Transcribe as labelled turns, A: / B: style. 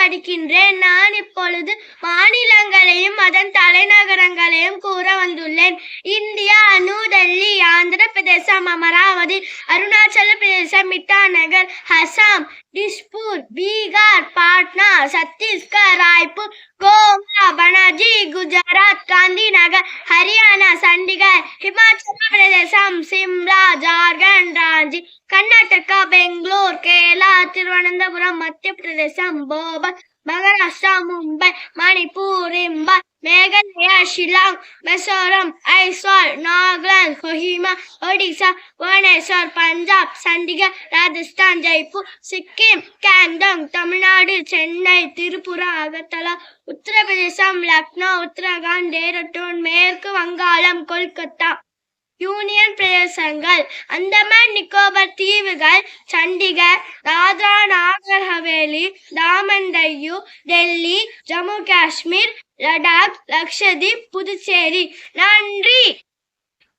A: படிக்கின்றேன். நான் இப்பொழுது மாநிலங்களையும் அதன் தலைநகரங்களையும் கூற வந்துள்ளேன். இந்தியா: நியூடெல்லி, ஆந்திர பிரதேசம் அமராவதி, அருணாச்சல பிரதேசம் இட்டாநகர், அசாம் டிஸ்பூர், பீகார் பாட்னா, சத்தீஸ்கர் ராய்ப்பூர், கோவா பனாஜி, குஜராத் காந்திநகர், ஹரியானா சண்டிகர், ஹிமாச்சல பிரதேசம் சிம்லா, ஜார்க்கண்ட் ராஞ்சி, கர்நாடகா பெங்களூர், கேரளா திருவனந்தபுரம், மத்திய பிரதேசம் போபால், மகாராஷ்டிரா மும்பை, மணிப்பூர் இம்பால், மேகாலயா ஷில்லாங், மிசோரம் ஐஸ்வால், நாகாலாந்து கோஹிமா, ஒடிசா புவனேஸ்வர், பஞ்சாப் சண்டிகர், ராஜஸ்தான் ஜெய்ப்பூர், சிக்கிம் கேங்டாங், தமிழ்நாடு சென்னை, திரிபுரா அகர்தலா, உத்தரப்பிரதேசம் லக்னோ, உத்தரகாண்ட் டேராடூன், மேற்கு வங்காளம் கொல்கத்தா. யூனியன் பிரதேசங்கள்: அந்தமான் நிக்கோபார் தீவுகள், சண்டிகர், தாத்ரா நாகர் ஹவேலி, டாமன் டையூ, டெல்லி, ஜம்மு காஷ்மீர், லடாக், லக்ஷதீப், புதுச்சேரி. நன்றி.